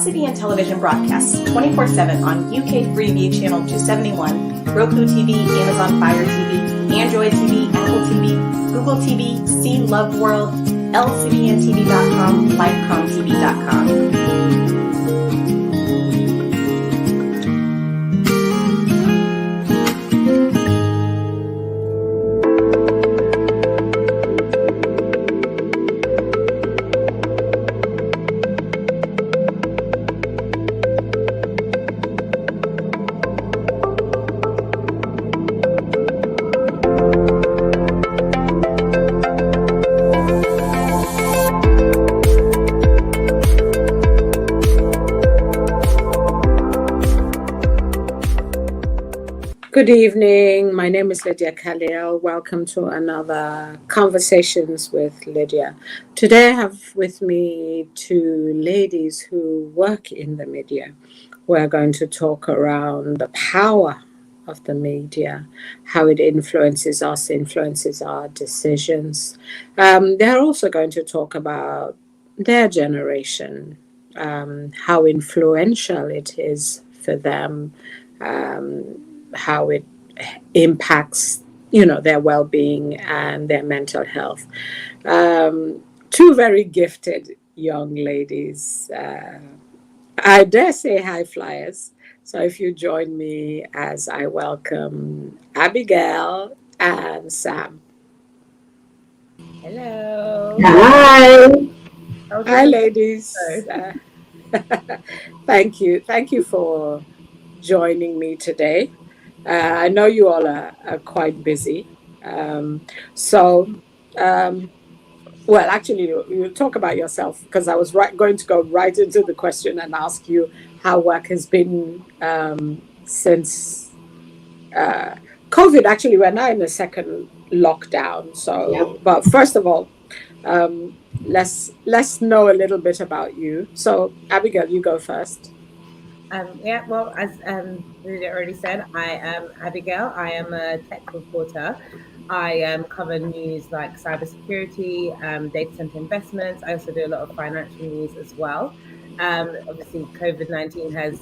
LCBN television broadcasts 24/7 on UK Freeview Channel 271, Roku TV, Amazon Fire TV, Android TV, Apple TV, Google TV, See Love World, LCBNTV.com, LifeComTV.com. Good evening. My name is Lydia Khalil. Welcome to another Conversations with Lydia. Today I have with me two ladies who work in the media. We're going to talk around the power of the media, how it influences us, influences our decisions. They're also going to talk about their generation, how influential it is for them, how it impacts, their well-being and their mental health. Two very gifted young ladies. I dare say high flyers. So if you join me as I welcome Abigail and Sam. Hello. Hi. Hi, ladies. Thank you. Thank you for joining me today. I know you all are quite busy. Actually, you talk about yourself, because I was going to go right into the question and ask you how work has been since COVID. Actually, we're now in the second lockdown. But first of all, let's know a little bit about you. So, Abigail, you go first. As Lydia already said, I am Abigail. I am a tech reporter. I cover news like cybersecurity, data center investments. I also do a lot of financial news as well. Obviously, COVID-19 has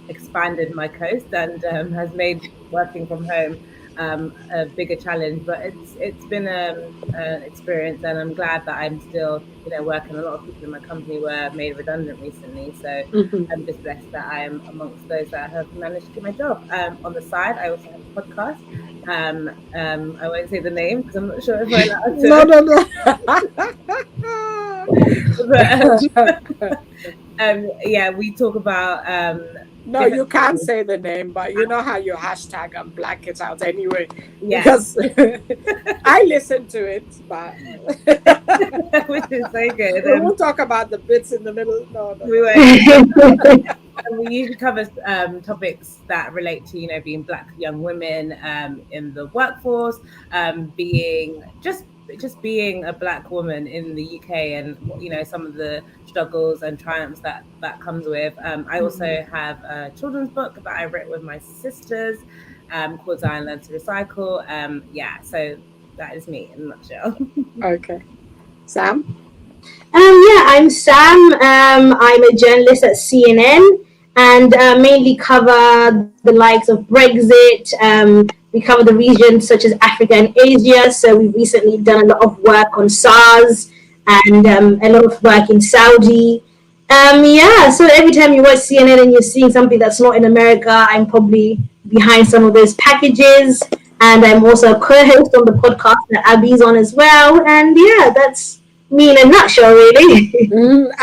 expanded my coast and has made working from home a bigger challenge, but it's been an experience, and I'm glad that I'm still working. A lot of people in my company were made redundant recently, so I'm just blessed that I am amongst those that have managed to get my job. On the side, I also have a podcast. I won't say the name because I'm not sure if I'm allowed to. We talk about no, you can't say the name, but you know how you hashtag and black it out anyway. Yeah. Because I listen to it, but which is so good. We won't talk about the bits in the middle. No. We won't. We usually cover topics that relate to being Black young women in the workforce, being being a Black woman in the UK, and some of the struggles and triumphs that comes with. I also have a children's book that I wrote with my sisters called I Learn to Recycle. So that is me in a nutshell. Okay. Sam? I'm Sam. I'm a journalist at CNN and mainly cover the likes of Brexit. We cover the regions such as Africa and Asia. So we've recently done a lot of work on SARS and a lot of work in Saudi. So every time you watch CNN and you're seeing something that's not in America, I'm probably behind some of those packages. And I'm also a co-host on the podcast that Abby's on as well. And that's me in a nutshell, really.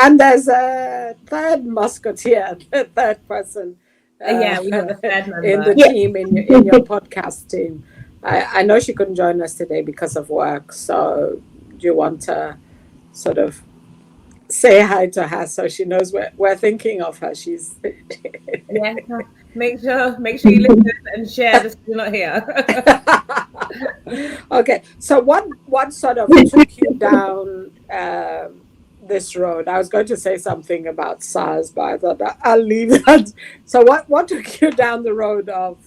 And there's a third musketeer, the third person. We have a third member in the team, in your podcast team. I know she couldn't join us today because of work. So do you want to sort of say hi to her so she knows we're thinking of her? She's Make sure you listen and share this. You're not here. Okay. So what sort of took you down this road? I was going to say something about SARS, but I thought I'll leave that. So what took you down the road of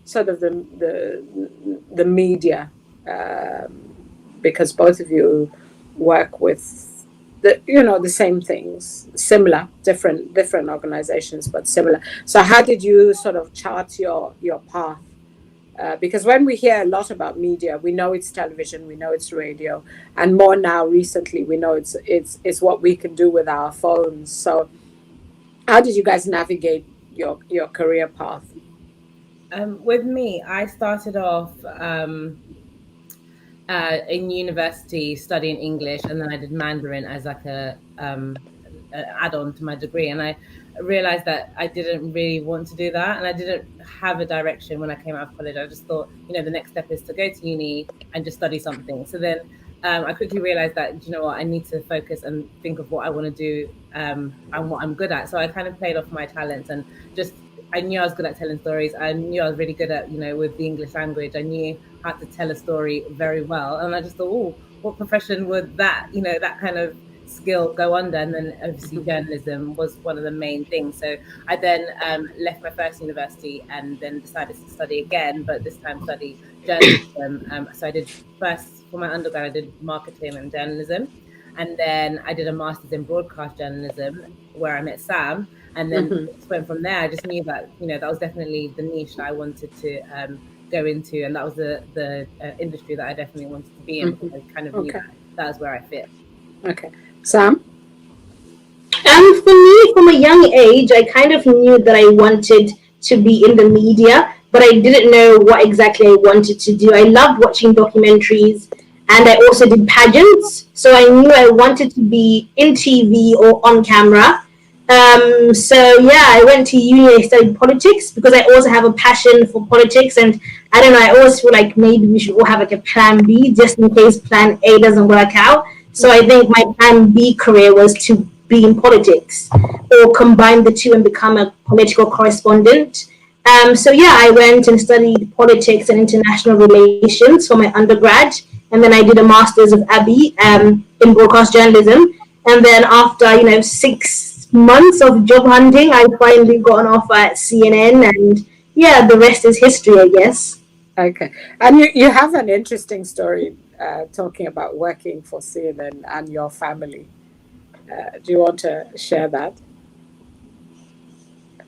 sort of the media? Because both of you work with the same things, similar, different organizations, but similar. So how did you sort of chart your path? Because when we hear a lot about media, we know it's television, we know it's radio, and more now recently, we know it's what we can do with our phones. So how did you guys navigate your career path? With me, I started off in university studying English, and then I did Mandarin as like a add-on to my degree. And I realized that I didn't really want to do that, and I didn't have a direction when I came out of college. I just thought, the next step is to go to uni and just study something. So then I quickly realized that, what, I need to focus and think of what I want to do and what I'm good at. So I kind of played off my talents and just I knew I was good at telling stories. I knew I was really good at, with the English language. I knew how to tell a story very well. And I just thought, oh, what profession would that, that kind of skill go under? And then obviously journalism was one of the main things. So I then left my first university and then decided to study again, but this time study journalism. So I did first, for my undergrad, I did marketing and journalism. And then I did a master's in broadcast journalism where I met Sam. And then just went from there. I just knew that, that was definitely the niche that I wanted to go into. And that was the industry that I definitely wanted to be in, because I kind of knew that was where I fit. Okay. Sam? For me, from a young age, I kind of knew that I wanted to be in the media, but I didn't know what exactly I wanted to do. I loved watching documentaries, and I also did pageants. So I knew I wanted to be in TV or on camera. So yeah, I went to uni. I studied politics because I also have a passion for politics, and I don't know. I always feel like maybe we should all have like a plan B just in case plan A doesn't work out. So I think my plan B career was to be in politics or combine the two and become a political correspondent. So yeah, I went and studied politics and international relations for my undergrad, and then I did a master's of Abbey in broadcast journalism. And then after 6 months of job hunting, I finally got an offer at CNN, and yeah, the rest is history, I guess. Okay, and you have an interesting story talking about working for CNN and your family. Do you want to share that?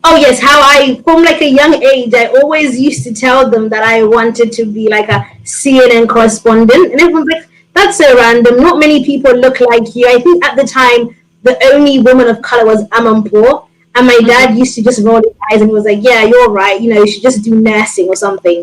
Oh yes, how I from like a young age, I always used to tell them that I wanted to be like a CNN correspondent, and everyone's like, "That's so random. Not many people look like you." I think at the time, the only woman of color was Amanpour, and my dad used to just roll his eyes and he was like, "Yeah, you're right. You should just do nursing or something."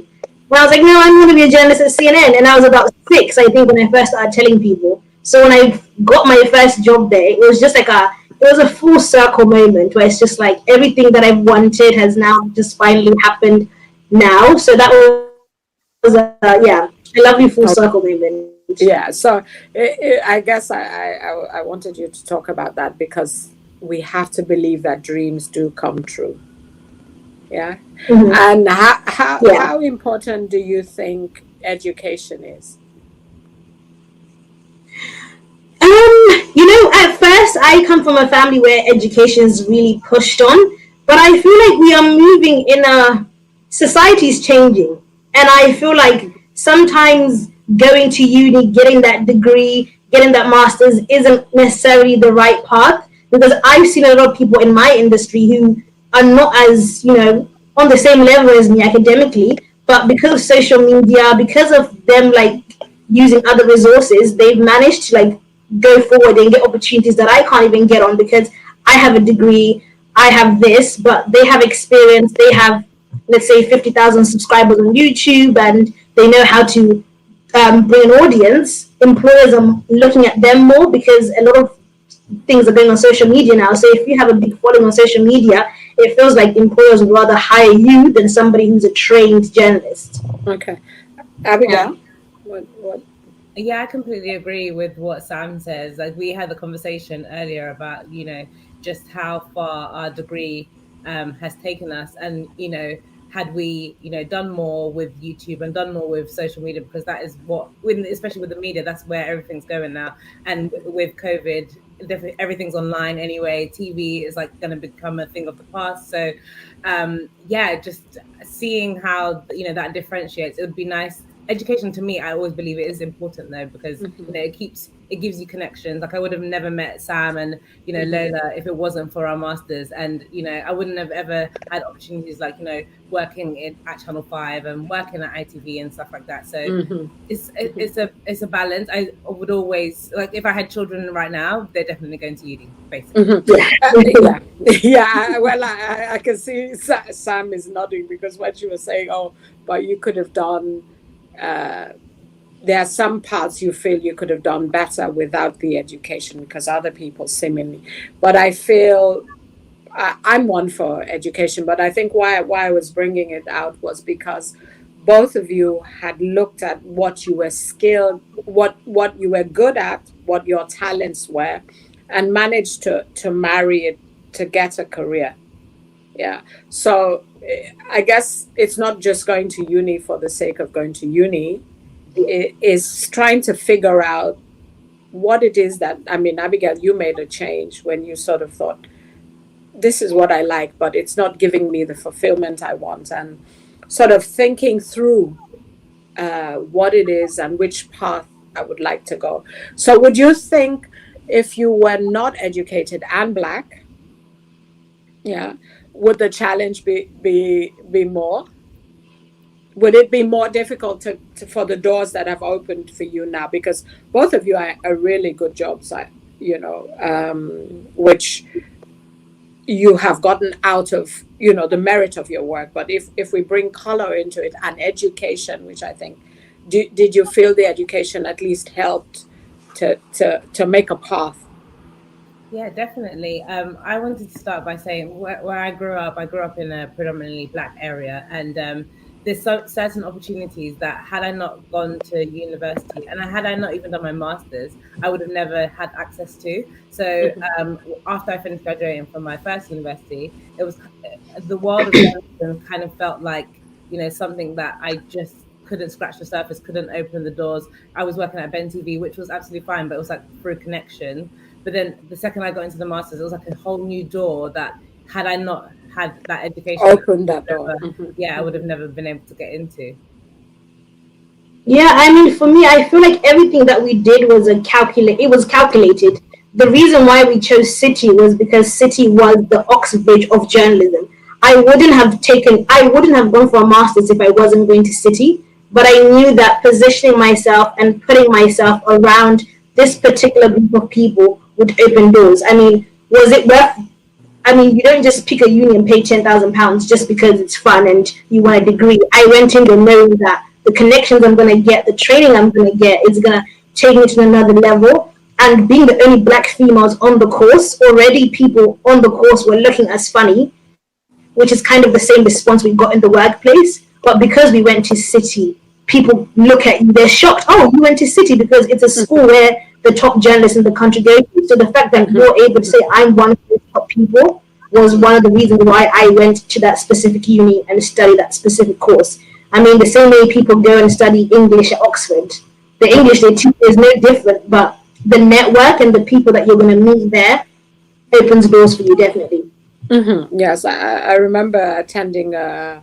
And I was like, "No, I'm going to be a journalist at CNN." And I was about 6, I think, when I first started telling people. So when I got my first job there, it was a full circle moment where it's just like everything that I've wanted has now just finally happened now. So that was yeah, a lovely full circle moment. Yeah, so I guess I wanted you to talk about that because we have to believe that dreams do come true. Yeah. And how important do you think education is? At first I come from a family where education is really pushed on, but I feel like we are moving in a society's changing, and I feel like sometimes going to uni, getting that degree, getting that master's isn't necessarily the right path, because I've seen a lot of people in my industry who are not as, on the same level as me academically, but because of social media, because of them like using other resources, they've managed to like go forward and get opportunities that I can't even get on because I have a degree, I have this, but they have experience, they have, let's say, 50,000 subscribers on YouTube, and they know how to bring an audience. Employers are looking at them more because a lot of things are going on social media now. So if you have a big following on social media, it feels like employers would rather hire you than somebody who's a trained journalist. Okay. Abigail? What? Yeah, I completely agree with what Sam says. Like, we had the conversation earlier about, just how far our degree has taken us. And, had we, done more with YouTube and done more with social media, because that is what, especially with the media, that's where everything's going now. And with COVID, everything's online anyway. TV is like going to become a thing of the past. So, just seeing how, that differentiates, it would be nice. Education, to me, I always believe it is important though, because it it gives you connections. Like I would have never met Sam and Lola if it wasn't for our masters, and I wouldn't have ever had opportunities like working at Channel 5 and working at ITV and stuff like that. So it's a balance. I would always like, if I had children right now, they're definitely going to uni, basically. Yeah, yeah. Well, I can see Sam is nodding because what you were saying, oh, but you could have done. There are some parts you feel you could have done better without the education because other people seemingly. But I feel I'm one for education, but I think why I was bringing it out was because both of you had looked at what you were skilled, what you were good at, what your talents were, and managed to marry it to get a career. Yeah. So I guess it's not just going to uni for the sake of going to uni. It is trying to figure out what it is that, I mean, Abigail, you made a change when you sort of thought, this is what I like, but it's not giving me the fulfillment I want, and sort of thinking through what it is and which path I would like to go. So would you think if you were not educated and Black, yeah, would the challenge be more? Would it be more difficult for the doors that have opened for you now? Because both of you are really good jobs, which you have gotten out of, the merit of your work. But if we bring color into it and education, which I think, did you feel the education at least helped to make a path? Yeah, definitely. I wanted to start by saying where I grew up in a predominantly Black area, and there's certain opportunities that had I not gone to university and had I not even done my master's, I would have never had access to. So after I finished graduating from my first university, it was the world of journalism kind of felt like something that I just couldn't scratch the surface, couldn't open the doors. I was working at Ben TV, which was absolutely fine, but it was like through connection. But then the second I got into the masters, it was like a whole new door that had I not had that education, open that door. I would have never been able to get into. Yeah, I mean, for me, I feel like everything that we did was it was calculated. The reason why we chose City was because City was the Oxbridge of journalism. I wouldn't have gone for a master's if I wasn't going to City, but I knew that positioning myself and putting myself around this particular group of people would open doors. I mean, was it worth? I mean, you don't just pick a uni and pay £10,000 just because it's fun and you want a degree. I went in there knowing that the connections I'm going to get, the training I'm going to get is going to take me to another level. And being the only Black females on the course, already people on the course were looking at us funny, which is kind of the same response we got in the workplace. But because we went to City, people look at you, they're shocked. Oh, you went to City because it's a school where the top journalists in the country go to. So the fact that you're able to say I'm one of the top people was one of the reasons why I went to that specific uni and studied that specific course. I mean, the same way people go and study English at Oxford, the English they teach is no different, but the network and the people that you're going to meet there opens doors for you, definitely. Yes, I remember attending a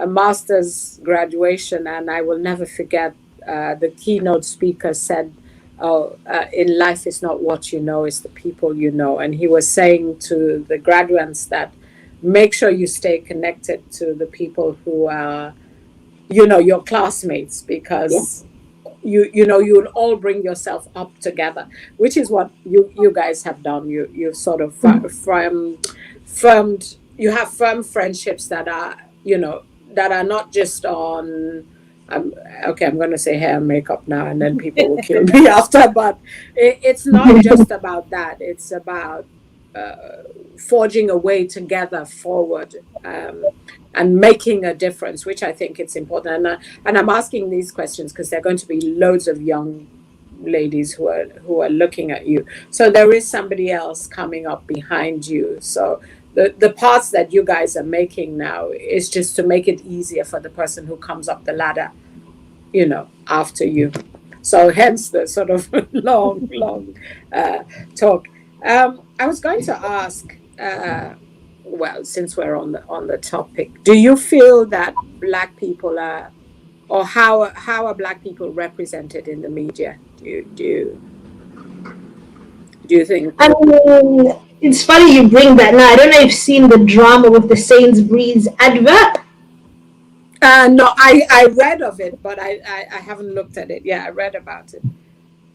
master's graduation, and I will never forget the keynote speaker said, oh, in life it's not what you know, it's the people you know. And he was saying to the graduates that make sure you stay connected to the people who are, your classmates, because you'll all bring yourself up together, which is what you guys have done. You sort of firmed, you have firm friendships that are, that are not just on, okay, I'm going to say hair and makeup now, and then people will kill me after, but it's not just about that. It's about forging a way together forward, and making a difference, which I think it's important. And I'm asking these questions because there are going to be loads of young ladies who are looking at you. So there is somebody else coming up behind you. So the parts that you guys are making now is just to make it easier for the person who comes up the ladder, after you. So hence the sort of long talk. I was going to ask, well, since we're on the topic, do you feel that Black people are, or how are Black people represented in the media? Do you? Do you think? I mean, it's funny you bring that now. I don't know if you've seen the drama with the Sainsbury's advert. No, I read of it, but I haven't looked at it. Yeah, I read about it.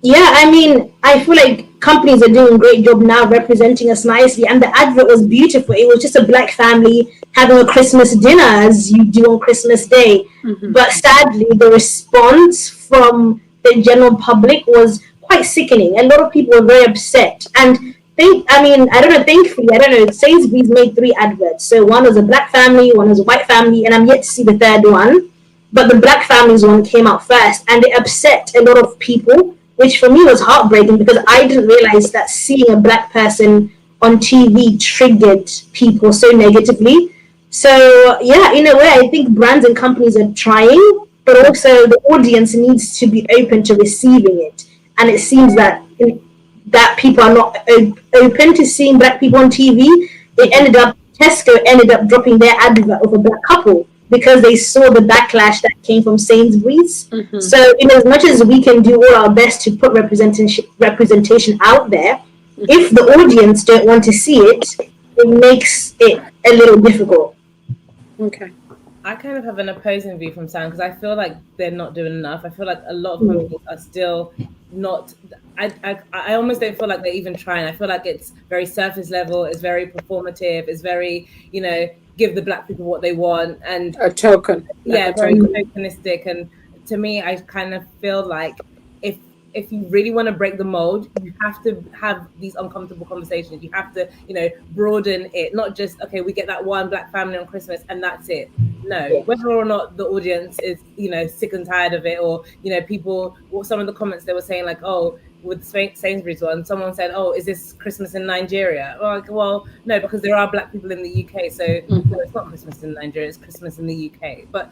Yeah, I mean, I feel like companies are doing a great job now representing us nicely, and the advert was beautiful. It was just a black family having a Christmas dinner as you do on Christmas Day. But sadly, the response from the general public was quite sickening. A lot of people were very upset. And I mean, I don't know, thankfully, I don't know, Sainsbury's made three adverts. So one was a black family, one was a white family, and I'm yet to see the third one. But the black families one came out first, and it upset a lot of people, which for me was heartbreaking because I didn't realize that seeing a black person on TV triggered people so negatively. So yeah, in a way, I think brands and companies are trying, but also the audience needs to be open to receiving it. And it seems that people are not open to seeing black people on TV. Tesco ended up dropping their advert of a black couple because they saw the backlash that came from Sainsbury's. So, in as much as we can do all our best to put representation out there, if the audience don't want to see it, it makes it a little difficult. Okay. I kind of have an opposing view from Sam because I feel like they're not doing enough. I feel like a lot of companies are still not. I almost don't feel like they're even trying. I feel like it's very surface level. It's very performative. It's very, give the black people what they want, and a token. Yeah, very tokenistic. And to me, I kind of feel like if you really want to break the mold, you have to have these uncomfortable conversations. You have to, broaden it. Not just, okay, we get that one black family on Christmas and that's it. No, whether or not the audience is, sick and tired of it, or, people, some of the comments they were saying like, oh, with Sainsbury's one, someone said, oh, is this Christmas in Nigeria? Well, no, because there are black people in the UK. So no, it's not Christmas in Nigeria, it's Christmas in the UK. But,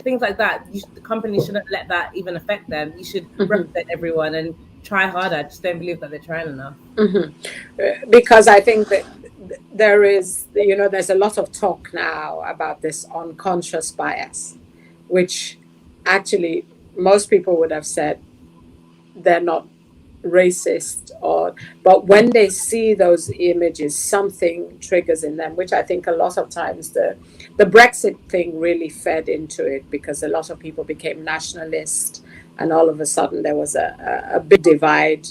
things like that, the company shouldn't let that even affect them. You should represent everyone and try harder. I just don't believe that they're trying enough. Because I think that there is, there's a lot of talk now about this unconscious bias, which actually most people would have said they're not racist, but when they see those images, something triggers in them, which I think a lot of times the Brexit thing really fed into it, because a lot of people became nationalist, and all of a sudden there was a big divide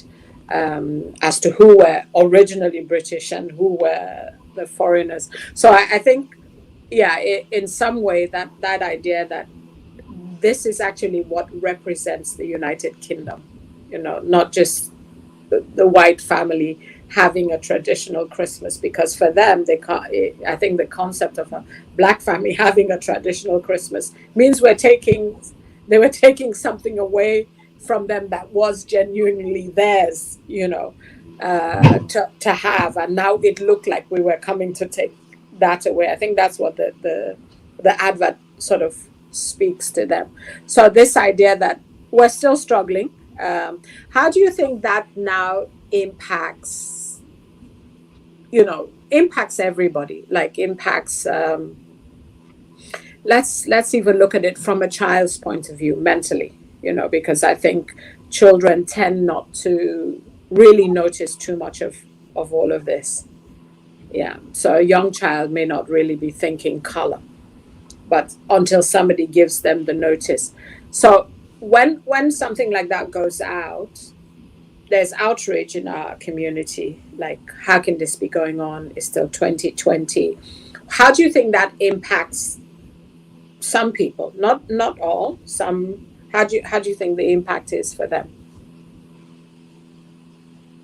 as to who were originally British and who were the foreigners. So I think, in some way that idea that this is actually what represents the United Kingdom, not just the white family having a traditional Christmas, because for them, I think the concept of a black family having a traditional Christmas means they were taking something away from them that was genuinely theirs, to have, and now it looked like we were coming to take that away. I think that's what the advert sort of speaks to them. So this idea that we're still struggling. How do you think that now impacts everybody? Like impacts. Let's even look at it from a child's point of view, mentally. Because I think children tend not to really notice too much of all of this. Yeah. So a young child may not really be thinking color, but until somebody gives them the notice. So when something like that goes out, there's outrage in our community. Like, how can this be going on? It's still 2020. How do you think that impacts some people? Not all. Some. How do you think the impact is for them?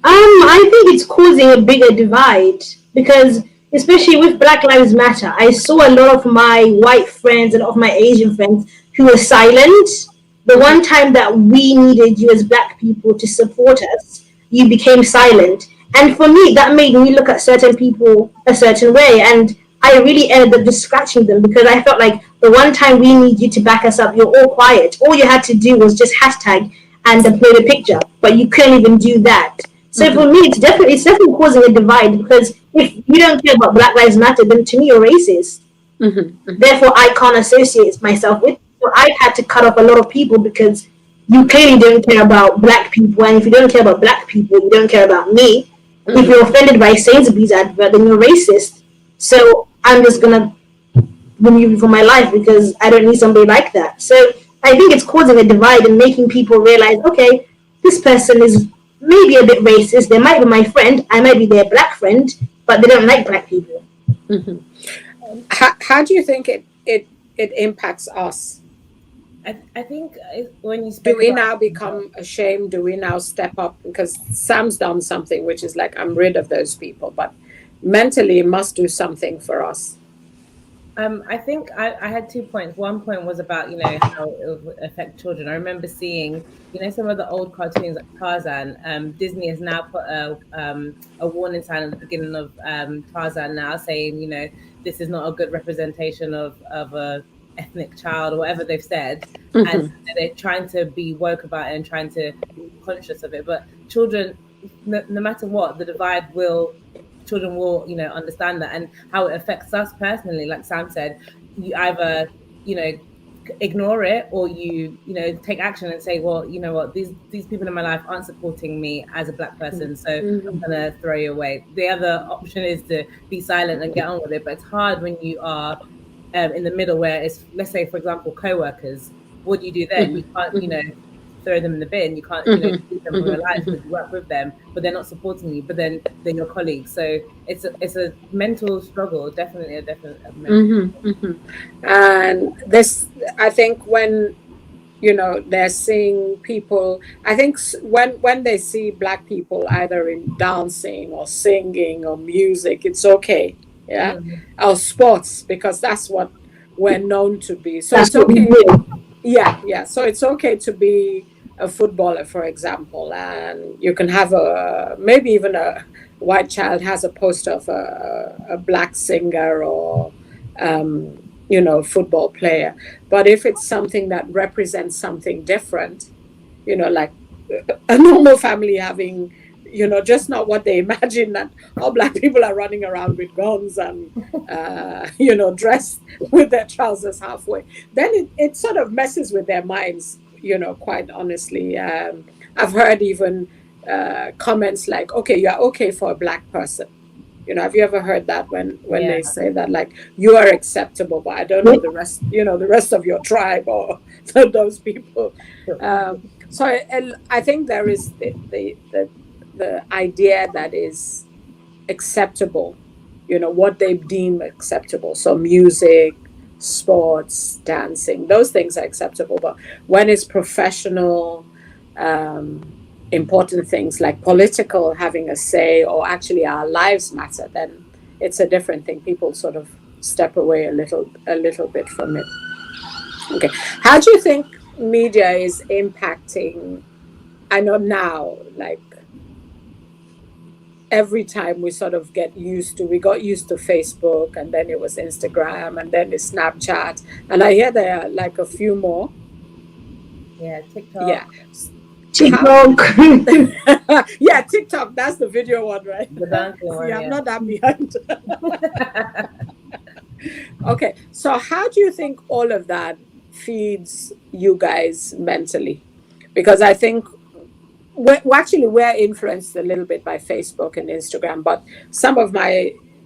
I think it's causing a bigger divide because, especially with Black Lives Matter, I saw a lot of my white friends and a lot of my Asian friends who were silent. The one time that we needed you as black people to support us, you became silent. And for me, that made me look at certain people a certain way. And I really ended up just scratching them because I felt like the one time we need you to back us up, you're all quiet. All you had to do was just hashtag and upload a picture, but you couldn't even do that. So for me, it's definitely causing a divide, because if you don't care about Black Lives Matter, then to me you're racist. Therefore, I can't associate myself with. So I've had to cut off a lot of people because you clearly don't care about black people, and if you don't care about black people, you don't care about me. If you're offended by Sainsbury's advert, then you're racist. So I'm just gonna remove you from my life because I don't need somebody like that. So I think it's causing a divide and making people realize, okay, this person is maybe a bit racist. They might be my friend. I might be their black friend, but they don't like black people. Mm-hmm. How do you think it impacts us? I think when you Do spoke we about now become ashamed? Do we now step up? Because Sam's done something which is like, I'm rid of those people, but mentally it must do something for us. I think I had 2 points. One point was about, how it would affect children. I remember seeing, some of the old cartoons like Tarzan. Disney has now put a warning sign at the beginning of Tarzan now saying, this is not a good representation of a ethnic child or whatever they've said. And Mm-hmm. they're trying to be woke about it and trying to be conscious of it. But children, no matter what, the divide will children will understand that and how it affects us personally. Like Sam said, you either you know ignore it, or you take action and say, well, you know what, these people in my life aren't supporting me as a black person, so I'm Mm-hmm. gonna throw you away. The other option is to be silent and get on with it, but it's hard when you are in the middle, where it's, let's say for example, co-workers. What do you do then? You can't throw them in the bin. You can't Mm-hmm. delete them from your life Mm-hmm. because you work with them, but they're not supporting you. But then they're your colleagues, so it's a mental struggle. Definitely a mental. Mm-hmm. Mm-hmm. And this, I think, when they're seeing people, I think when they see black people either in dancing or singing or music, it's okay. Yeah. Mm, Or sports, because that's what we're known to be, so That's it's what we okay. do. Yeah, so it's okay to be a footballer, for example, and you can have a, maybe even a white child has a poster of a black singer or football player. But if it's something that represents something different, like a normal family having, just not what they imagine, that all black people are running around with guns and, dressed with their trousers halfway, then it sort of messes with their minds, quite honestly. I've heard even comments like, okay, you're okay for a black person. Have you ever heard that when yeah, they say that, like, you are acceptable, but I don't know the rest of your tribe or those people. So I think there is the idea that is acceptable, what they deem acceptable. So music, sports, dancing, those things are acceptable. But when it's professional, important things like political, having a say, or actually our lives matter, then it's a different thing. People sort of step away a little bit from it. Okay. How do you think media is impacting? I know now, like, every time we sort of we got used to Facebook, and then it was Instagram, and then it's Snapchat. And I hear there are like a few more. yeah. Yeah. TikTok, How? TikTok. Yeah, TikTok, that's the video one, right? the dancing See, one, I'm yeah. not that behind. Okay. So how do you think all of that feeds you guys mentally? Because I think we're influenced a little bit by Facebook and Instagram, but some of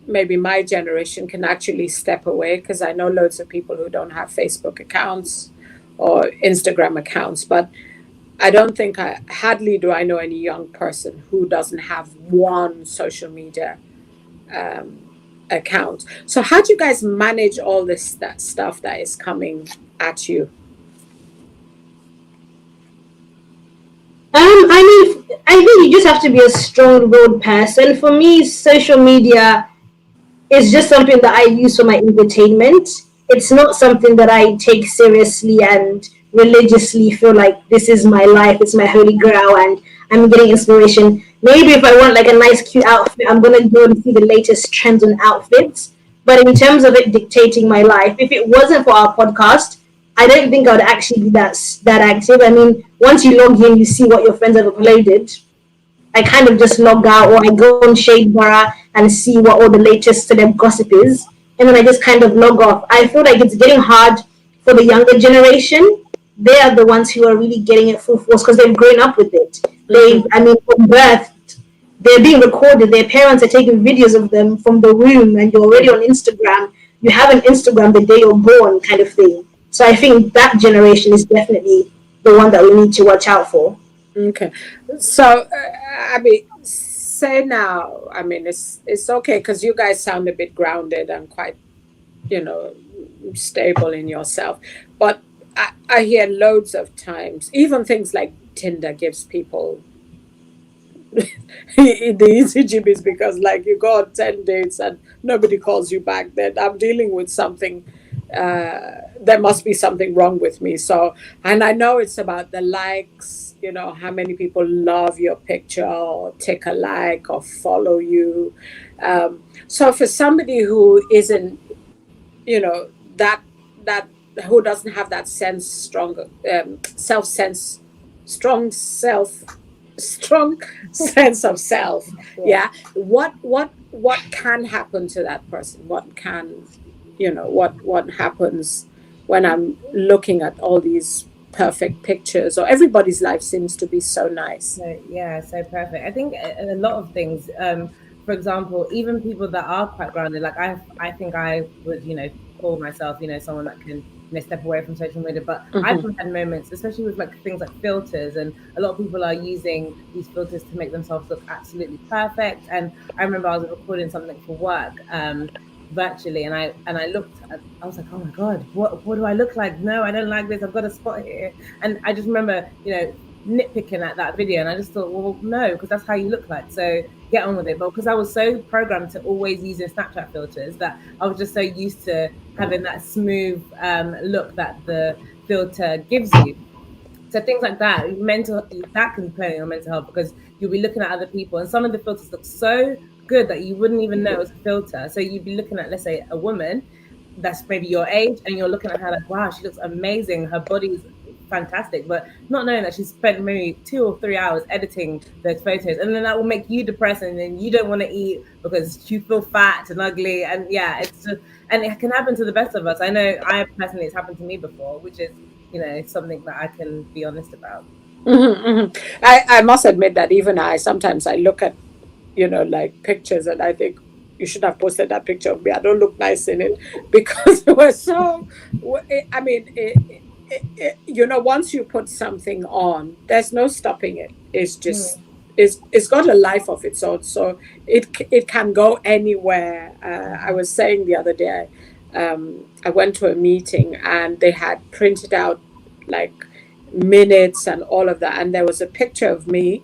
maybe my generation can actually step away, because I know loads of people who don't have Facebook accounts or Instagram accounts, but I don't think hardly do I know any young person who doesn't have one social media um, account. So how do you guys manage all that stuff that is coming at you? I mean, I think you just have to be a strong-willed person. For me, social media is just something that I use for my entertainment. It's not something that I take seriously and religiously feel like this is my life, it's my holy grail, and I'm getting inspiration. Maybe if I want like a nice, cute outfit, I'm gonna go and see the latest trends on outfits. But in terms of it dictating my life, if it wasn't for our podcast, I don't think I would actually be that active. I mean, once you log in, you see what your friends have uploaded. I kind of just log out, or I go on Shadeborough and see what all the latest celeb gossip is, and then I just kind of log off. I feel like it's getting hard for the younger generation. They are the ones who are really getting it full force because they've grown up with it. Mm-hmm. I mean, from birth, they're being recorded. Their parents are taking videos of them from the room, and you're already on Instagram. You have an Instagram the day you're born, kind of thing. So I think that generation is definitely the one that we need to watch out for. Okay. So, I mean, say now, I mean, it's okay because you guys sound a bit grounded and quite, you know, stable in yourself. But I hear loads of times, even things like Tinder gives people the easy jibbies because, like, you go on 10 dates and nobody calls you back, then I'm dealing with something. There must be something wrong with me. So, and I know it's about the likes, you know, how many people love your picture or take a like or follow you. So, for somebody who isn't, you know, that who doesn't have that sense, strong self sense, strong self, strong sense of self, Yeah. yeah, what can happen to that person? What can, you know, what happens when I'm looking at all these perfect pictures, or everybody's life seems to be so nice. So yeah, so perfect. I think a lot of things. For example, even people that are quite grounded, like I think I would, call myself, someone that can, step away from social media. But I've Hmm. had moments, especially with like things like filters, and a lot of people are using these filters to make themselves look absolutely perfect. And I remember I was recording something for work, virtually, and I looked at, I was like, oh my god, what do I look like? No, I don't like this. I've got a spot here. And I just remember, nitpicking at that video, and I just thought, well, no, because that's how you look like, so get on with it. But because I was so programmed to always using Snapchat filters, that I was just so used to having that smooth look that the filter gives you. So things like that, that can play on your mental health, because you'll be looking at other people, and some of the filters look so good that you wouldn't even know it was a filter. So you'd be looking at, let's say, a woman that's maybe your age, and you're looking at her like, wow, she looks amazing, her body's fantastic, but not knowing that she spent maybe 2 or 3 hours editing those photos, and then that will make you depressed, and then you don't want to eat because you feel fat and ugly. And yeah, it's just, and it can happen to the best of us. I know, I personally, it's happened to me before, which is, something that I can be honest about. I must admit that even I sometimes I look at, you know, like pictures, and I think you should have posted that picture of me. I don't look nice in it because we're so. I mean, you know, once you put something on, there's no stopping it. It's just Mm. it's got a life of its own, so it can go anywhere. I was saying the other day, I went to a meeting and they had printed out like minutes and all of that, and there was a picture of me,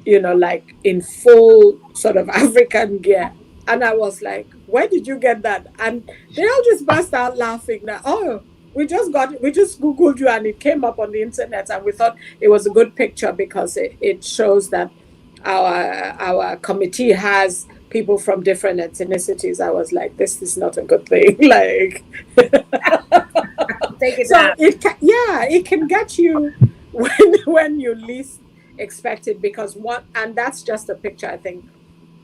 you know, like in full sort of African gear. And I was like, where did you get that? And they all just burst out laughing that, oh, we just Googled you and it came up on the internet. And we thought it was a good picture because it shows that our committee has people from different ethnicities. I was like, this is not a good thing. Like, Take it so down. it can, yeah, it can get you when you least expect it, because what, and that's just a picture. I think,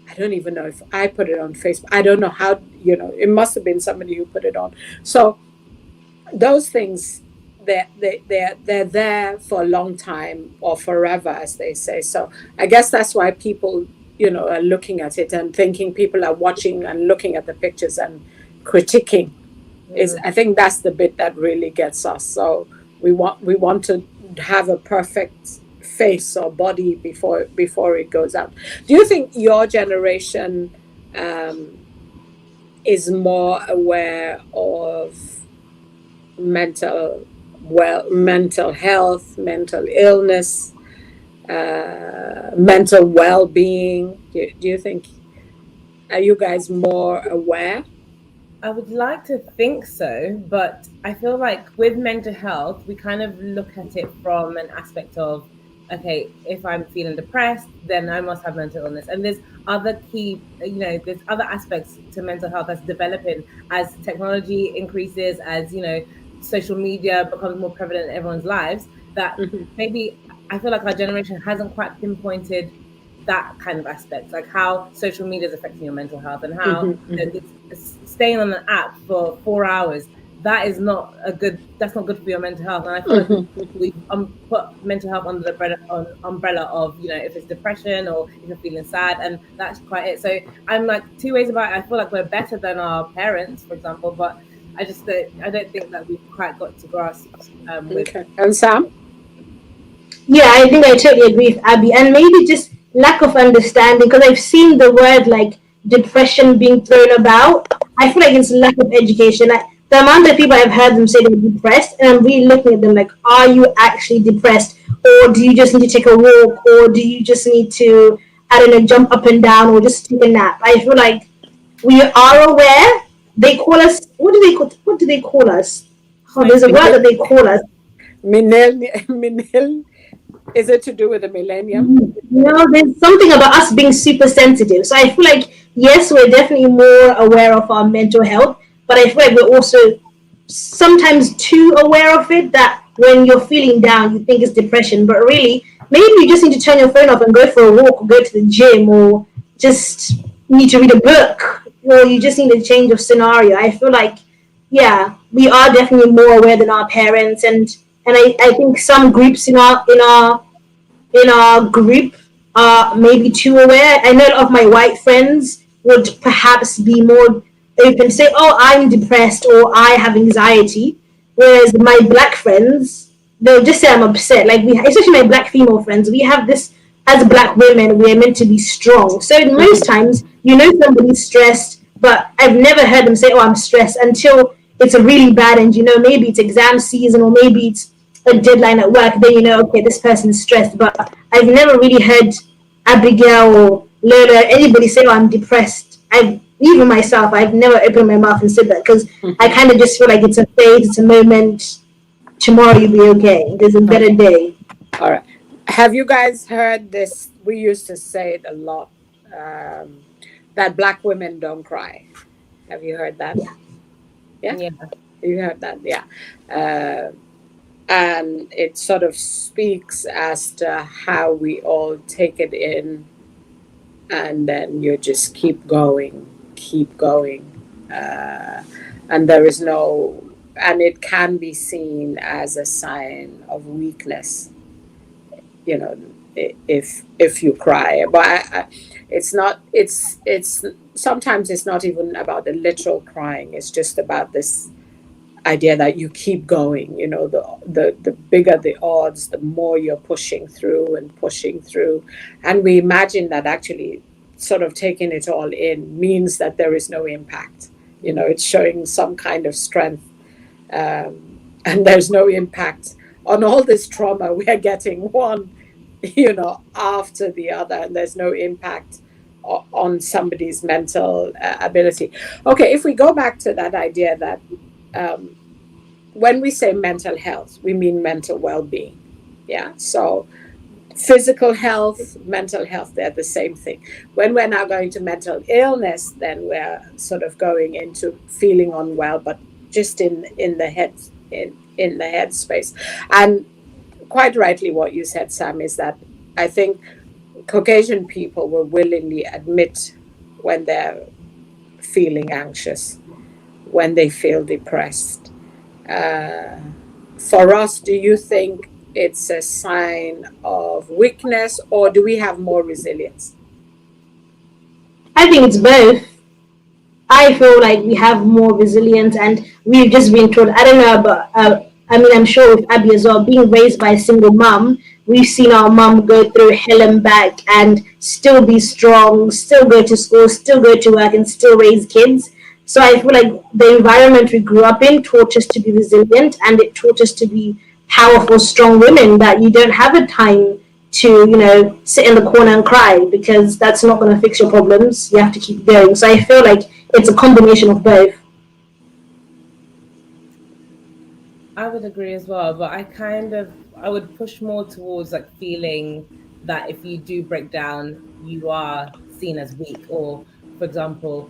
I don't even know if I put it on Facebook. I don't know how, you know, it must have been somebody who put it on. So those things, they're there for a long time or forever, as they say. So I guess that's why people, you know, are looking at it and thinking, people are watching and looking at the pictures and critiquing. Is, Mm. I think that's the bit that really gets us. So we want to have a perfect face or body before it goes out. Do you think your generation um, is more aware of mental health, mental illness, mental well-being? Do you think, are you guys more aware? I would like to think so, but I feel like with mental health, we kind of look at it from an aspect of, okay, if I'm feeling depressed, then I must have mental illness. And there's other key, there's other aspects to mental health that's developing as technology increases, as, social media becomes more prevalent in everyone's lives, that Hmm. maybe I feel like our generation hasn't quite pinpointed that kind of aspect, like how social media is affecting your mental health, and how Hmm. Hmm. staying on an app for 4 hours that is not a good. That's not good for your mental health. And I feel like we've put mental health under the umbrella of, if it's depression or if you're feeling sad, and that's quite it. So I'm like two ways about it. I feel like we're better than our parents, for example, but I don't think that we've quite got to grasp with. Okay. And Sam? Yeah, I think I totally agree with Abby, and maybe just lack of understanding because I've seen the word like depression being thrown about. I feel like it's lack of education. The amount of people I've heard them say they're depressed, and I'm really looking at them like, are you actually depressed, or do you just need to take a walk, or do you just need to, I don't know, jump up and down, or just take a nap? I feel like we are aware. They call us. What do they call us? Oh, there's a Hyper. word that they call us. Millennial. Is it to do with the millennium? No, there's something about us being super sensitive. So I feel like, yes, we're definitely more aware of our mental health, but I feel like we're also sometimes too aware of it that when you're feeling down, you think it's depression. But really, maybe you just need to turn your phone off and go for a walk or go to the gym or just need to read a book or you just need a change of scenario. I feel like, yeah, we are definitely more aware than our parents and I think some groups in our group are maybe too aware. I know a lot of my white friends would perhaps be more open to say, "Oh, I'm depressed" or "I have anxiety," whereas my black friends they'll just say, "I'm upset." Like especially my black female friends, we have this as black women, we're meant to be strong. So most times, somebody's stressed, but I've never heard them say, "Oh, I'm stressed," until it's a really bad, and maybe it's exam season or maybe it's a deadline at work, then okay, this person's stressed. But I've never really heard Abigail or Lola, anybody say, "Oh, I'm depressed." Even myself, I've never opened my mouth and said that because I kind of just feel like it's a phase, it's a moment. Tomorrow you'll be okay. There's a better day. All right. Have you guys heard this? We used to say it a lot, um, that black women don't cry. Have you heard that? Yeah? Yeah. You heard that? Yeah. Uh, and it sort of speaks as to how we all take it in and then you just keep going. Uh, and there is no, and it can be seen as a sign of weakness, you know, if you cry. But it's not, it's sometimes it's not even about the literal crying, it's just about this idea that you keep going, the bigger the odds, the more you're pushing through and pushing through. And we imagine that actually sort of taking it all in means that there is no impact, it's showing some kind of strength, and there's no impact on all this trauma we are getting one after the other, and there's no impact on somebody's mental ability. Okay, if we go back to that idea that, um, when we say mental health, we mean mental well-being. Yeah. So physical health, mental health, they're the same thing. When we're now going to mental illness, then we're sort of going into feeling unwell, but just in the head, in the head space. And quite rightly, what you said, Sam, is that I think Caucasian people will willingly admit when they're feeling anxious, when they feel depressed. Uh, for us, do you think it's a sign of weakness or do we have more resilience? I think it's both. I feel like we have more resilience and we've just been told, I don't know, but I mean, I'm sure with Abby as well, being raised by a single mom, we've seen our mom go through hell and back and still be strong, still go to school, still go to work, and still raise kids. So I feel like the environment we grew up in taught us to be resilient and it taught us to be powerful, strong women that you don't have a time to, sit in the corner and cry because that's not going to fix your problems. You have to keep going. So I feel like it's a combination of both. I would agree as well, but I would push more towards like feeling that if you do break down, you are seen as weak. Or, for example,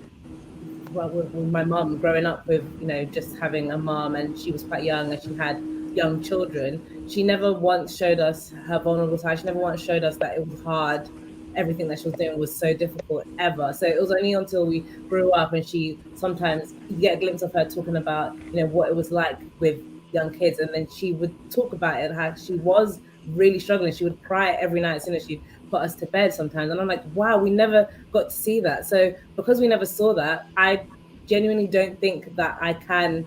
well, with my mom growing up with, just having a mom and she was quite young and she had young children, she never once showed us her vulnerable side. She never once showed us that it was hard everything that she was doing was so difficult ever. So it was only until we grew up and she sometimes you get a glimpse of her talking about, what it was like with young kids, and then she would talk about it, how she was really struggling. She would cry every night as soon as she put us to bed sometimes. And I'm like, wow, we never got to see that. So because we never saw that, I genuinely don't think that I can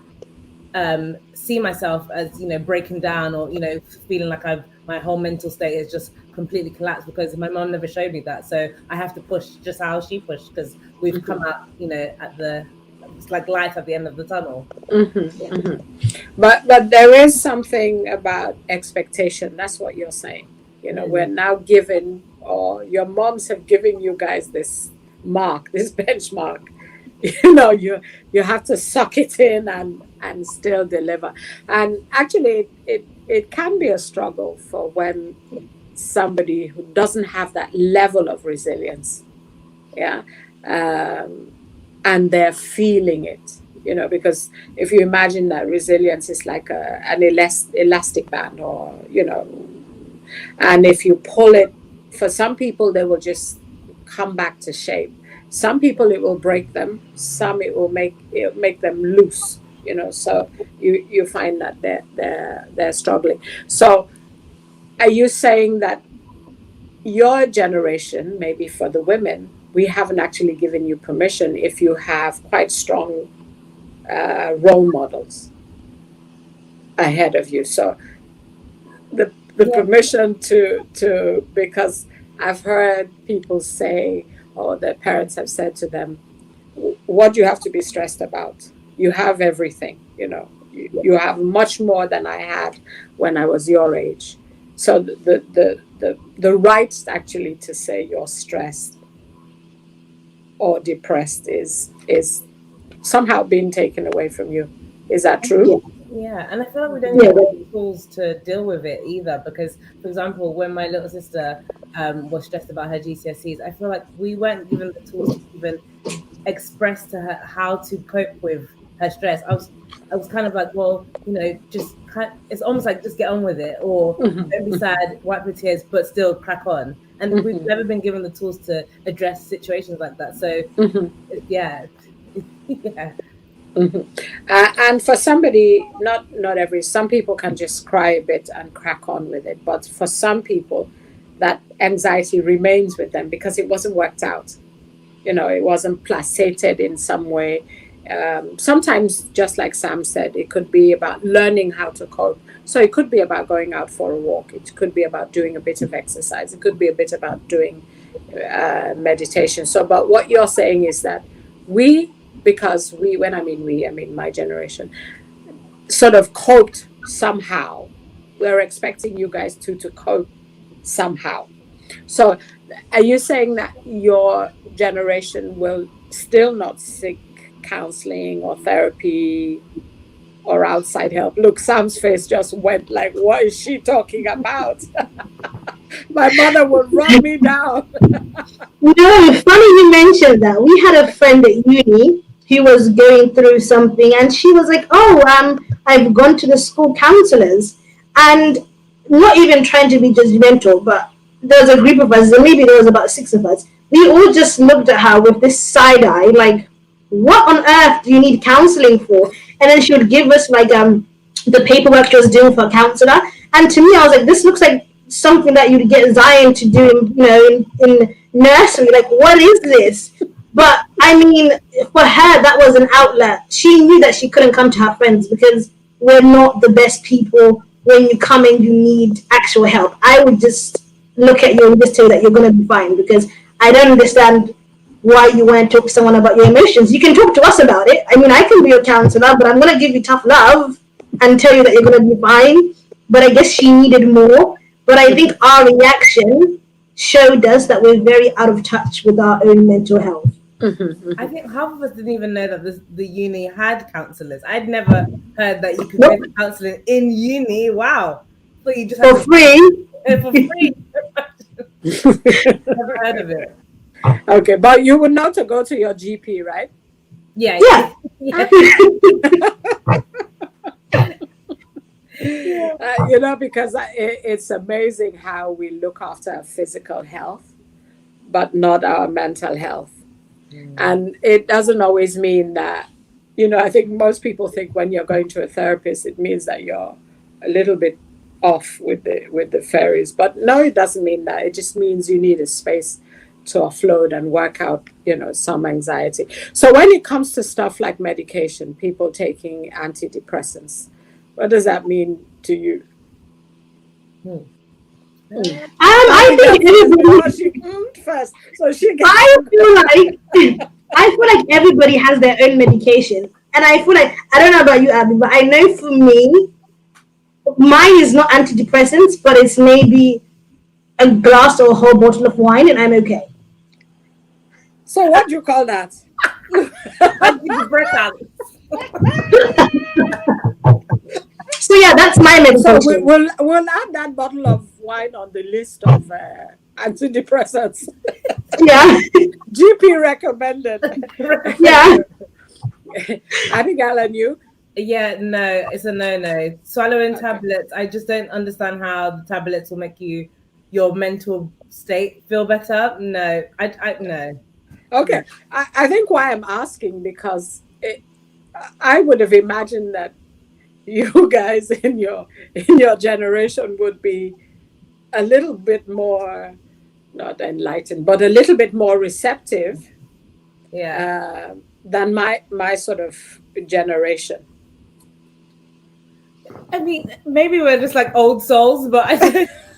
see myself as breaking down, or feeling like my whole mental state is just completely collapsed, because my mom never showed me that. So I have to push just how she pushed, because we've come out at the it's like light at the end of the tunnel. But there is something about expectation. That's what you're saying. We're now given, or your moms have given you guys this mark, this benchmark. You have to suck it in and still deliver. And actually, it can be a struggle for when somebody who doesn't have that level of resilience, yeah, and they're feeling it. Because if you imagine that resilience is like an elastic band, or and if you pull it, for some people they will just come back to shape. Some people it will break them. Some it'll make them loose. So you find that they're struggling. So are you saying that your generation, maybe for the women, we haven't actually given you permission if you have quite strong role models ahead of you? So the permission to because I've heard people say, or their parents have said to them, what do you have to be stressed about? You have everything. You have much more than I had when I was your age. So the right actually to say you're stressed or depressed is somehow being taken away from you. Is that true? Yeah, and I feel like we don't even have the tools to deal with it either. Because, for example, when my little sister was stressed about her GCSEs, I feel like we weren't given the tools to even express to her how to cope with her stress. I was kind of like, well, it's almost like just get on with it, or don't be sad, wipe your tears, but still crack on. And we've never been given the tools to address situations like that. So yeah, yeah. And for somebody, not every, some people can just cry a bit and crack on with it. But for some people, that anxiety remains with them because it wasn't worked out. It wasn't placated in some way. Sometimes, just like Sam said, it could be about learning how to cope. So it could be about going out for a walk. It could be about doing a bit of exercise. It could be a bit about doing meditation. So, but what you're saying is that because when I mean my generation, sort of coped somehow. We're expecting you guys to cope somehow. So are you saying that your generation will still not seek counseling or therapy or outside help? Look, Sam's face just went like, what is she talking about? My mother would run me down. No, funny you mentioned that. We had a friend at uni who was going through something, and she was like, "Oh, I've gone to the school counselors," and not even trying to be judgmental, but there was a group of us, and maybe there was about 6 of us. We all just looked at her with this side eye, like, "What on earth do you need counseling for?" And then she would give us like the paperwork she was doing for a counselor, and to me, I was like, "This looks like something that you'd get Zion to do, in nursery. Like, what is this?" But I mean, for her, that was an outlet. She knew that she couldn't come to her friends because we're not the best people when you come and you need actual help. I would just look at you and just tell you that you're going to be fine, because I don't understand why you want to talk to someone about your emotions. You can talk to us about it. I mean, I can be your counselor, but I'm going to give you tough love and tell you that you're going to be fine. But I guess she needed more. But I think our reaction showed us that we're very out of touch with our own mental health. I think half of us didn't even know that the uni had counselors. I'd never heard that you could go to counseling in uni. Wow. So you just For free. for free. Never heard of it. Okay, but you would not to go to your GP, right? Yeah. Yeah. Because it's amazing how we look after our physical health, but not our mental health. Mm. And it doesn't always mean that, I think most people think when you're going to a therapist, it means that you're a little bit off with the fairies. But no, it doesn't mean that. It just means you need a space to offload and work out, some anxiety. So when it comes to stuff like medication, people taking antidepressants, what does that mean to you? Hmm. Mm. I Abigail think says no. everybody. She first, so she gets I to go. feel like I feel like everybody has their own medication, and I feel like I don't know about you, Abby, but I know for me, mine is not antidepressants, but it's maybe a glass or a whole bottle of wine, and I'm okay. So what do you call that? Antidepressants. So yeah, that's my So medication. we'll add that bottle of wine on the list of antidepressants. Yeah, GP recommended. yeah. Abigail and you? Yeah, no, it's a no-no. Swallowing Okay. tablets, I just don't understand how the tablets will make your mental state feel better. No, I no. Okay. I think why I'm asking because I would have imagined that you guys in your generation would be a little bit more not enlightened, but a little bit more receptive Yeah. than my sort of generation. I mean, maybe we're just like old souls, but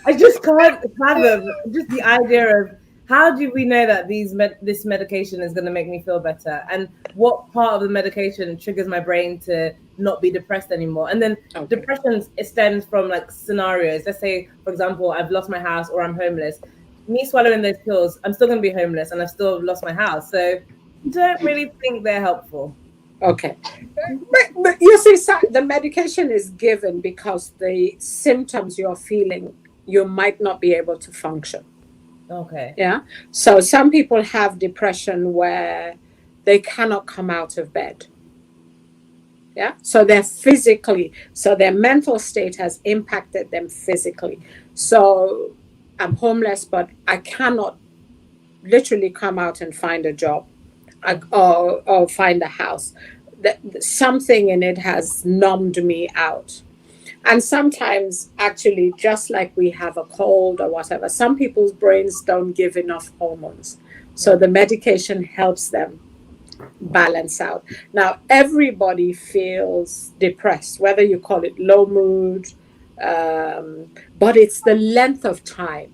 I just can't fathom just the idea of how do we know that this medication is going to make me feel better, and what part of the medication triggers my brain to not be depressed anymore. And then Okay. depression, it stems from like scenarios. Let's say, for example, I've lost my house or I'm homeless. Me swallowing those pills, I'm still going to be homeless and I've still lost my house. So I don't really think they're helpful. Okay. But you see, the medication is given because the symptoms you're feeling, you might not be able to function. Okay. Yeah. So some people have depression where they cannot come out of bed. Yeah. So so their mental state has impacted them physically. So I'm homeless, but I cannot literally come out and find a job or find a house. Something in it has numbed me out. And sometimes, actually, just like we have a cold or whatever, some people's brains don't give enough hormones. So the medication helps them balance out. Now, everybody feels depressed, whether you call it low mood, but it's the length of time.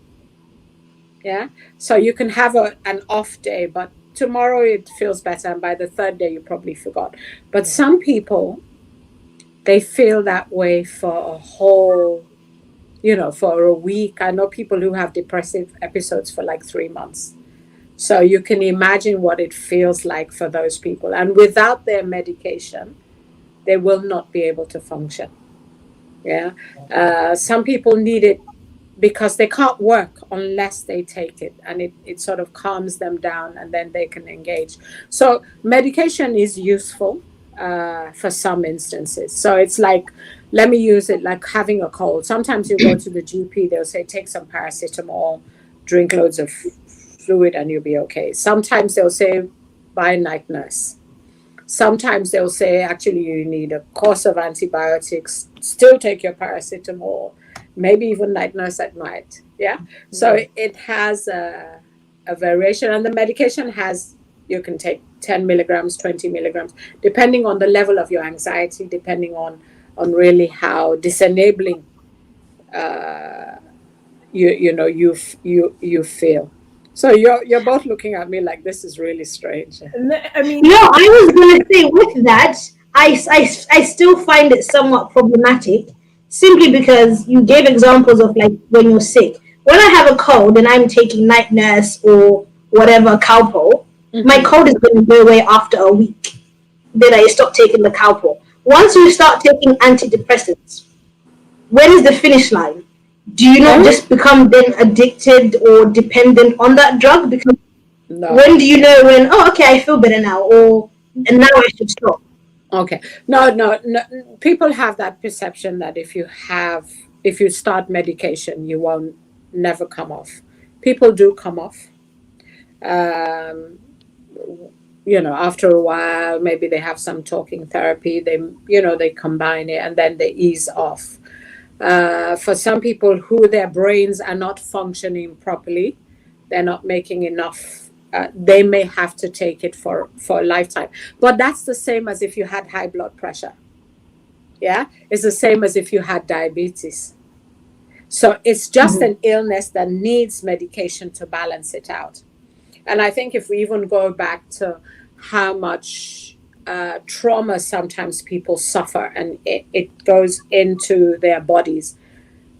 Yeah. So you can have an off day, but tomorrow it feels better. And by the third day, you probably forgot. But some people, they feel that way for a whole, for a week. I know people who have depressive episodes for like 3 months. So you can imagine what it feels like for those people. And without their medication, they will not be able to function. Yeah. Some people need it because they can't work unless they take it, and it sort of calms them down and then they can engage. So medication is useful for some instances. So it's like, let me use it like having a cold. Sometimes you go to the GP, they'll say take some paracetamol, drink loads of fluid, and you'll be okay. Sometimes they'll say buy a night nurse. Sometimes they'll say, actually, you need a course of antibiotics, still take your paracetamol, maybe even night nurse at night. Yeah. So it has a variation, and the medication you can take 10 milligrams, 20 milligrams, depending on the level of your anxiety, depending on really how disenabling uh, you feel. So you're both looking at me like this is really strange. No, I mean, No, I was going to say with that, I still find it somewhat problematic simply because you gave examples of like when you're sick. When I have a cold and I'm taking night nurse or whatever Calpol, my cold is going to go away after a week. Then I stop taking the Calpol. Once you start taking antidepressants, where is the finish line? Do you not Oh just become then addicted or dependent on that drug? Because no. when do you know when, oh, okay, I feel better now, or and now I should stop? Okay. No, no, no. People have that perception that if you start medication, you won't never come off. People do come off. Um, after a while, maybe they have some talking therapy. They combine it and then they ease off. For some people who their brains are not functioning properly, they're not making enough. They may have to take it for a lifetime. But that's the same as if you had high blood pressure. Yeah, it's the same as if you had diabetes. So it's just an illness that needs medication to balance it out. And I think if we even go back to how much trauma sometimes people suffer and it goes into their bodies,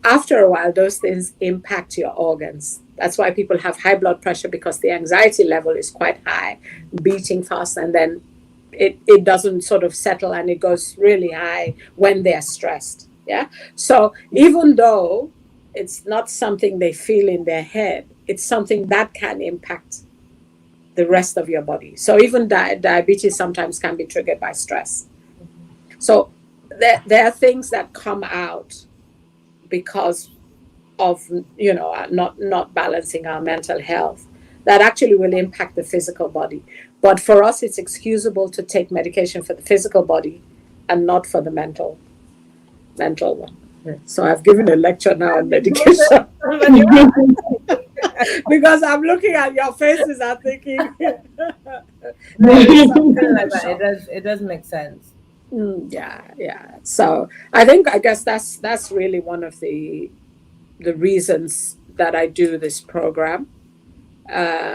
after a while, those things impact your organs. That's why people have high blood pressure, because the anxiety level is quite high, beating fast, and then it doesn't sort of settle and it goes really high when they're stressed. Yeah. So even though it's not something they feel in their head, it's something that can impact the rest of your body. So even diabetes sometimes can be triggered by stress. So there are things that come out because of not balancing our mental health that actually will impact the physical body. But for us, it's excusable to take medication for the physical body and not for the mental one. So I've given a lecture now on medication. Because I'm looking at your faces, I'm thinking. It does make sense. Yeah. So I guess that's really one of the reasons that I do this program,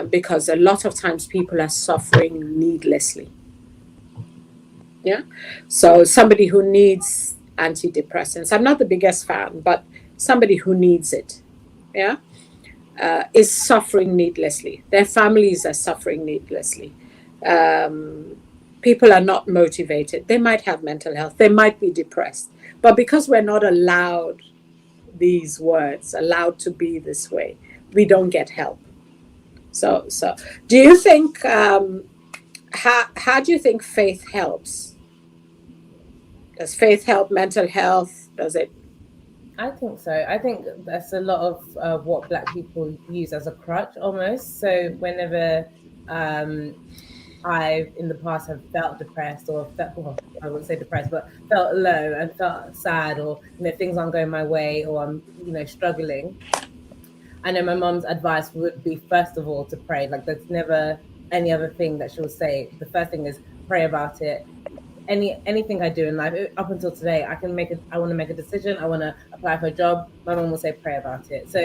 because a lot of times people are suffering needlessly. Yeah. So somebody who needs antidepressants, I'm not the biggest fan, but somebody who needs it, yeah, is suffering needlessly. Their families are suffering needlessly. People are not motivated. They might have mental health. They might be depressed. But because we're not allowed these words, allowed to be this way, we don't get help. So do you think, how do you think faith helps? Does faith help mental health? Does it? I think so. I think that's a lot of what Black people use as a crutch almost. So whenever I in the past have felt depressed or I wouldn't say depressed, but felt low and felt sad, or things aren't going my way, or I'm struggling, I know my mom's advice would be, first of all, to pray. Like, there's never any other thing that she'll say. The first thing is pray about it. Anything I do in life, up until today, I want to make a decision, I want to apply for a job, my mom will say pray about it. So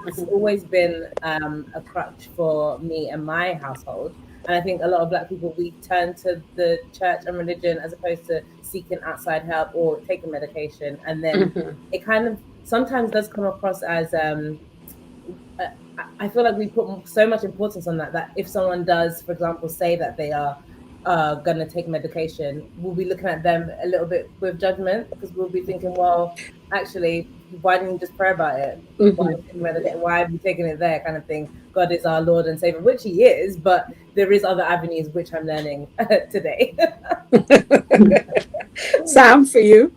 that's always been a crutch for me and my household. And I think a lot of Black people, we turn to the church and religion as opposed to seeking outside help or taking medication. And then it kind of sometimes does come across as I feel like we put so much importance on that if someone does, for example, say that they are going to take medication, we'll be looking at them a little bit with judgment, because we'll be thinking, well, actually, why didn't you just pray about it? Why have you taken it there, kind of thing? God is our Lord and Savior, which he is, but there is other avenues which I'm learning today. Sam, for you?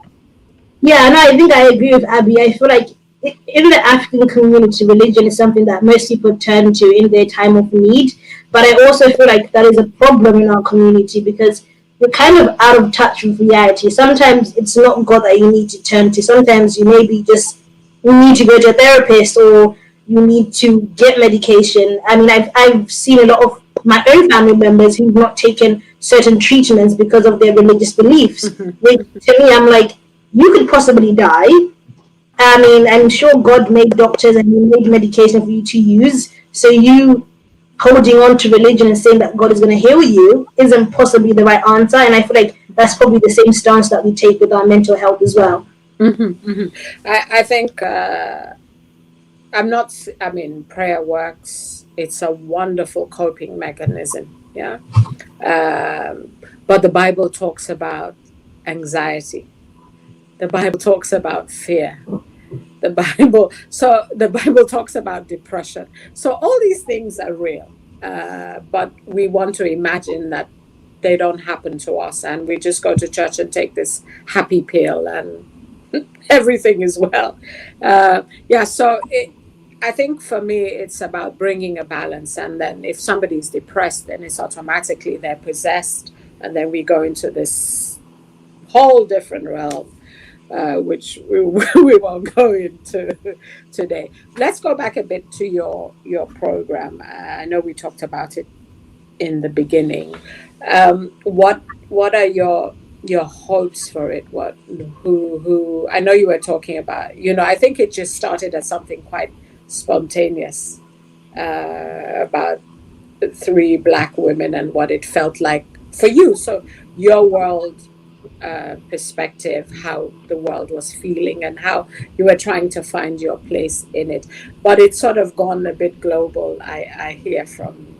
Yeah, no, I think I agree with Abby. I feel like in the African community, religion is something that most people turn to in their time of need. But I also feel like that is a problem in our community, because you're kind of out of touch with reality. Sometimes it's not God that you need to turn to. Sometimes you maybe just you need to go to a therapist, or you need to get medication. I mean, I've seen a lot of my own family members who've not taken certain treatments because of their religious beliefs. Which, to me, I'm like, you could possibly die. I mean, I'm sure God made doctors and he made medication for you to use. So you holding on to religion and saying that God is going to heal you isn't possibly the right answer. And I feel like that's probably the same stance that we take with our mental health as well. I think prayer works. It's a wonderful coping mechanism. Yeah. But the Bible talks about anxiety. The Bible talks about fear. The Bible talks about depression. So all these things are real, but we want to imagine that they don't happen to us, and we just go to church and take this happy pill and everything is well. So I think for me, it's about bringing a balance. And then if somebody's depressed, then it's automatically they're possessed. And then we go into this whole different realm, which we won't go into today. Let's go back a bit to your program. I know we talked about it in the beginning. What are your hopes for it? What who I know you were talking about. I think it just started as something quite spontaneous, about three black women and what it felt like for you. So your world, perspective, how the world was feeling, and how you were trying to find your place in it. But it's sort of gone a bit global. I hear from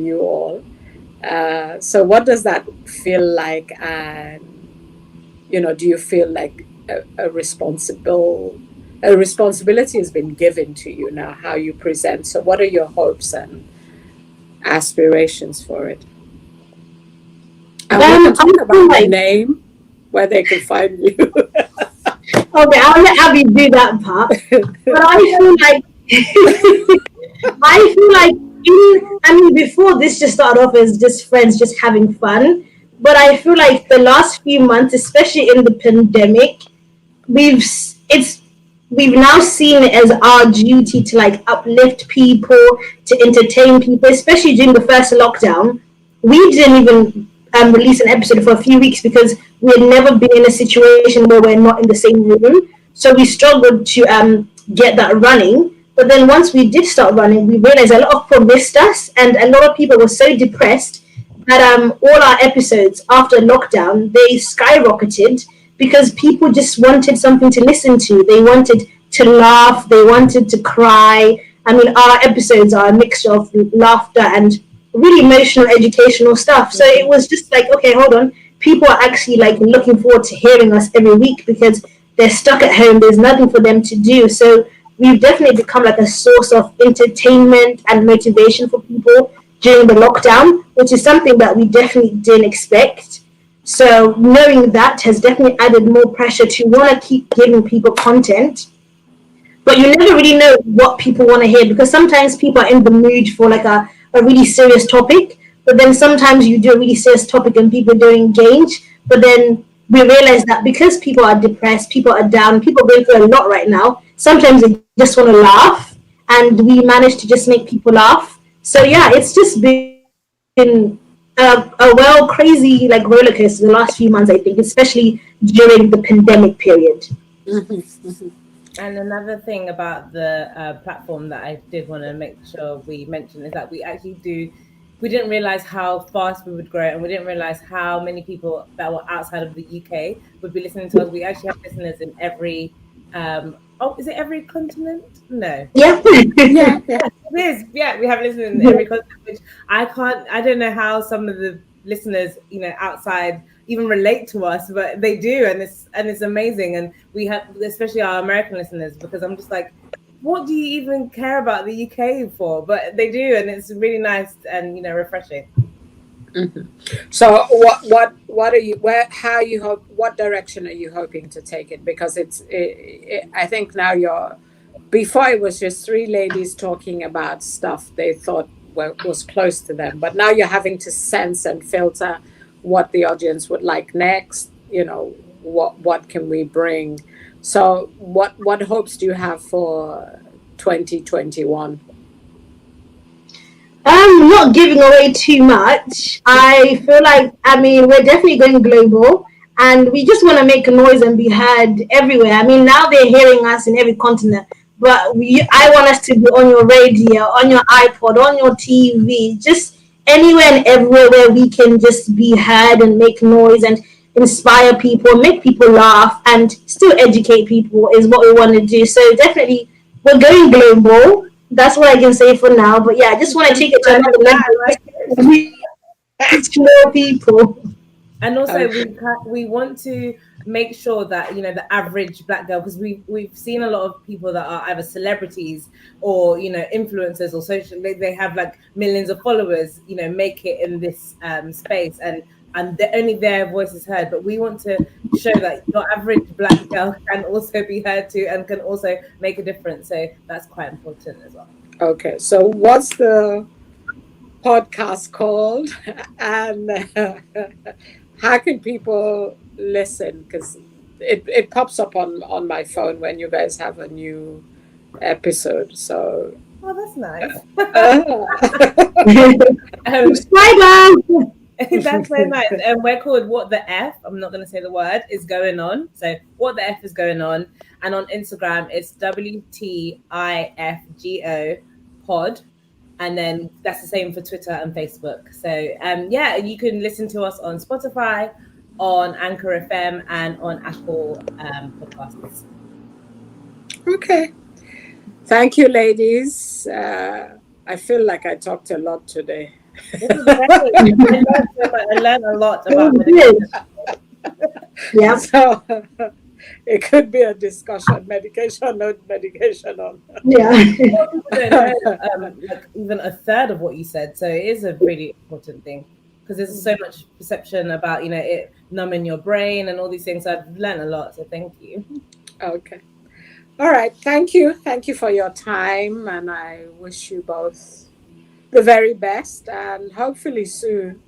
you all. So what does that feel like? And do you feel like a responsibility has been given to you now, how you present? So what are your hopes and aspirations for it? And we can talk I feel about the like name, where they can find you. okay, I'll let Abby do that part. But I feel like I feel like I mean, before this just started off as just friends, just having fun. But I feel like the last few months, especially in the pandemic, we've it's we've now seen it as our duty to like uplift people, to entertain people, especially during the first lockdown. We didn't even release an episode for a few weeks because we had never been in a situation where we're not in the same room. So we struggled to get that running. But then once we did start running, we realized a lot of people missed us, and a lot of people were so depressed that all our episodes after lockdown they skyrocketed because people just wanted something to listen to. They wanted to laugh. They wanted to cry. I mean, our episodes are a mixture of laughter and really emotional, educational stuff. So it was just like, okay, hold on. People are actually like looking forward to hearing us every week because they're stuck at home. There's nothing for them to do. So we've definitely become like a source of entertainment and motivation for people during the lockdown, which is something that we definitely didn't expect. So knowing that has definitely added more pressure to want to keep giving people content. But you never really know what people want to hear because sometimes people are in the mood for like a really serious topic, but then sometimes you do a really serious topic and people don't engage. But then we realize that because people are depressed, people are down, people are going through a lot right now, sometimes they just want to laugh, and we manage to just make people laugh. So yeah, it's just been a well crazy like roller coaster the last few months, I think, especially during the pandemic period. And another thing about the platform that I did want to make sure we mention is that we didn't realize how fast we would grow, and we didn't realize how many people that were outside of the UK would be listening to us. We actually have listeners in every, is it every continent? No. Yeah. Yeah, yeah. Yes, it is. Yeah, we have listeners in every continent, which I don't know how some of the listeners, outside even relate to us, but they do, and it's amazing. And we have, especially our American listeners, because I'm just like, what do you even care about the UK for? But they do, and it's really nice and refreshing. Mhm. So what are you where how you hope what direction are you hoping to take it? Because I think now you're before it was just three ladies talking about stuff they thought was close to them, but now you're having to sense and filter what the audience would like next. What can we bring? So what hopes do you have for 2021? Not giving away too much. I feel like, I mean, we're definitely going global and we just want to make a noise and be heard everywhere. I mean, now they're hearing us in every continent, but I want us to be on your radio, on your iPod, on your TV, just anywhere and everywhere where we can just be heard and make noise and inspire people, make people laugh, and still educate people is what we want to do. So definitely, we're going global. That's what I can say for now. But yeah, I just want to take it to another I level, like it. just reach more people. And also Okay. we want to make sure that the average black girl, because we've seen a lot of people that are either celebrities or influencers or social, they have like millions of followers, make it in this space. And and only their voice is heard. But we want to show that your average Black girl can also be heard too and can also make a difference. So that's quite important as well. Okay, so what's the podcast called, and how can people listen? Because it pops up on my phone when you guys have a new episode. So Oh, that's nice. Subscribers. That's so nice. And we're called What the F. I'm not going to say the word is going on. So What the F is going on. And on Instagram, it's WTIFGO pod. And then that's the same for Twitter and Facebook. So yeah, you can listen to us on Spotify, on Anchor FM, and on Apple podcasts. Okay. Thank you, ladies. I feel like I talked a lot today. This is great. I learned a lot about medication. Yeah. So it could be a discussion, medication, not medication on. Yeah. People don't know like even a third of what you said. So it is a really important thing because there's so much perception about, it numbing your brain and all these things. So I've learned a lot. So thank you. Okay. All right. Thank you. Thank you for your time. And I wish you both the very best. And hopefully soon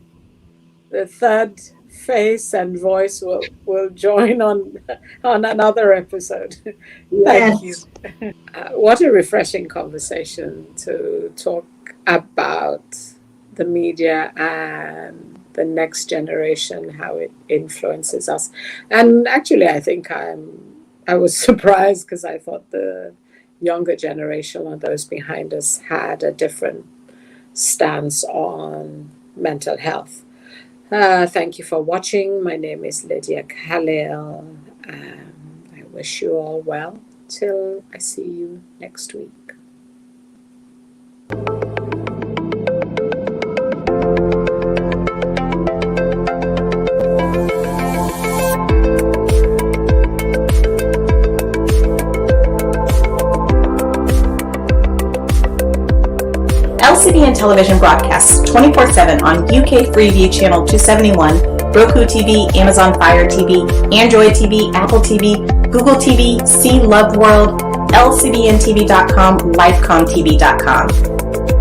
the third face and voice will join on another episode. Thank you. What a refreshing conversation to talk about the media and the next generation, how it influences us. And actually, I think I was surprised because I thought the younger generation or those behind us had a different stance on mental health. Thank you for watching. My name is Lydia Khalil. I wish you all well till I see you next week. LCBN television broadcasts 24/7 on UK Freeview Channel 271, Roku TV, Amazon Fire TV, Android TV, Apple TV, Google TV, C Love World, LCBNTV.com, LifeComTV.com.